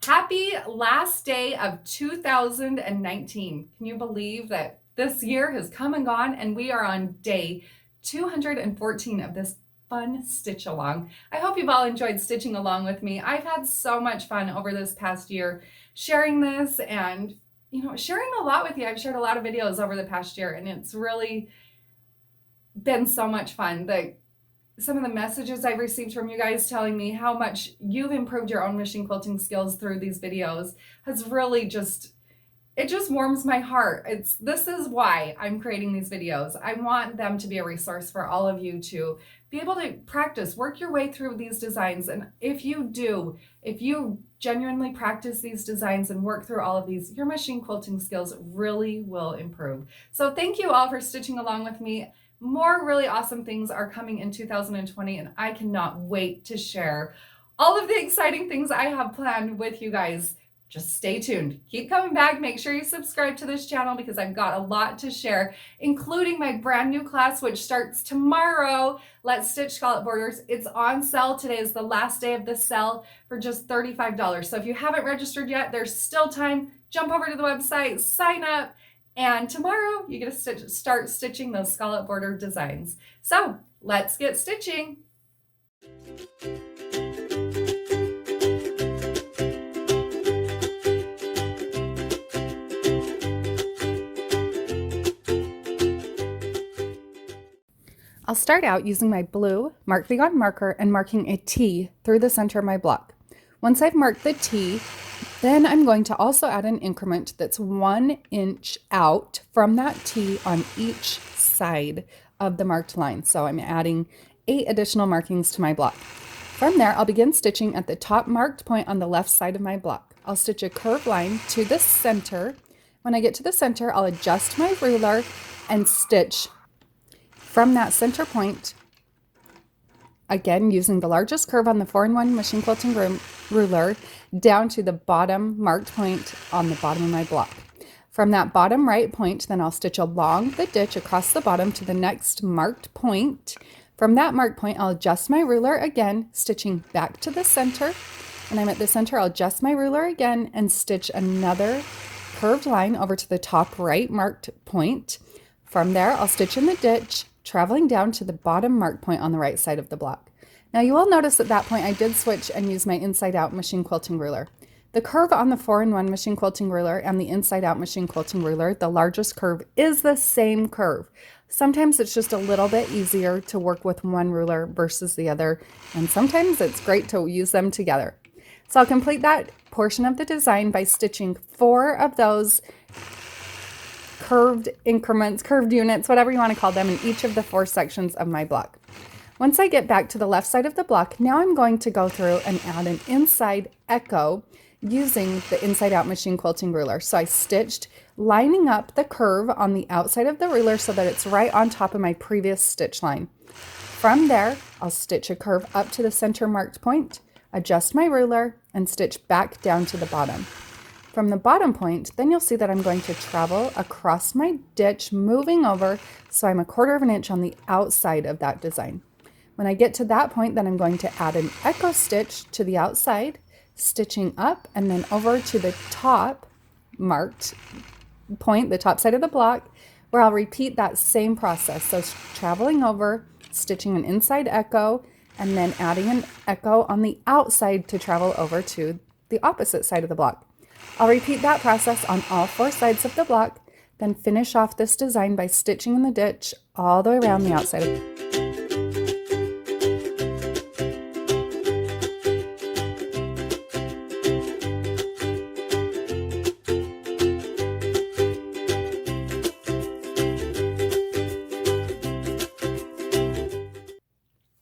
Happy last day of 2019. Can you believe that this year has come and gone and we are on day 214 of this fun stitch along? I hope you've all enjoyed stitching along with me. I've had so much fun over this past year sharing this and sharing a lot with you. I've shared a lot of videos over the past year and it's really been so much fun. Some of the messages I've received from you guys telling me how much you've improved your own machine quilting skills through these videos has really it just warms my heart. This is why I'm creating these videos. I want them to be a resource for all of you to be able to practice, work your way through these designs. And if you genuinely practice these designs and work through all of these, your machine quilting skills really will improve. So thank you all for stitching along with me. More really awesome things are coming in 2020, and I cannot wait to share all of the exciting things I have planned with you guys. Just stay tuned. Keep coming back. Make sure you subscribe to this channel because I've got a lot to share, including my brand new class, which starts tomorrow. Let's Stitch Scallop Borders. It's on sale. Today is the last day of the sale for just $35. So if you haven't registered yet, there's still time. Jump over to the website, sign up. And tomorrow you get to start stitching those scallop border designs. So let's get stitching. I'll start out using my blue Mark the On marker and marking a T through the center of my block. Once I've marked the T, then I'm going to also add an increment that's 1 inch out from that T on each side of the marked line. So I'm adding 8 additional markings to my block. From there, I'll begin stitching at the top marked point on the left side of my block. I'll stitch a curved line to the center. When I get to the center, I'll adjust my ruler and stitch from that center point, again using the largest curve on the 4-in-1 machine quilting ruler, down to the bottom marked point on the bottom of my block. From that bottom right point, then I'll stitch along the ditch across the bottom to the next marked point. From that marked point, I'll adjust my ruler again, stitching back to the center. When I'm at the center, I'll adjust my ruler again and stitch another curved line over to the top right marked point. From there, I'll stitch in the ditch, traveling down to the bottom marked point on the right side of the block. Now you will notice at that point I did switch and use my inside out machine quilting ruler. The curve on the 4-in-1 machine quilting ruler and the inside out machine quilting ruler, the largest curve, is the same curve. Sometimes it's just a little bit easier to work with one ruler versus the other, and sometimes it's great to use them together. So I'll complete that portion of the design by stitching 4 of those curved increments, curved units, whatever you want to call them, in each of the 4 sections of my block. Once I get back to the left side of the block, now I'm going to go through and add an inside echo using the inside out machine quilting ruler. So I stitched lining up the curve on the outside of the ruler so that it's right on top of my previous stitch line. From there, I'll stitch a curve up to the center marked point, adjust my ruler, and stitch back down to the bottom. From the bottom point, then you'll see that I'm going to travel across my ditch, moving over so I'm 1/4 of an inch on the outside of that design. When I get to that point, then I'm going to add an echo stitch to the outside, stitching up and then over to the top marked point, the top side of the block, where I'll repeat that same process. So traveling over, stitching an inside echo, and then adding an echo on the outside to travel over to the opposite side of the block. I'll repeat that process on all 4 sides of the block, then finish off this design by stitching in the ditch all the way around the outside of it.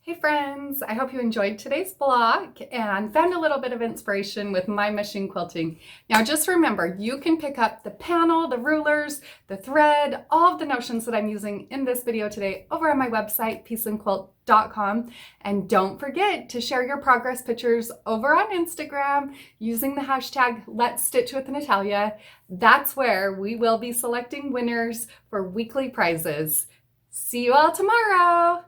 Hey friends, I hope you enjoyed today's blog and found a little bit of inspiration with my machine quilting. Now just remember, you can pick up the panel, the rulers, the thread, all of the notions that I'm using in this video today over on my website, peaceandquilt.com. And don't forget to share your progress pictures over on Instagram using the hashtag Let's Stitch with Natalia. That's where we will be selecting winners for weekly prizes. See you all tomorrow.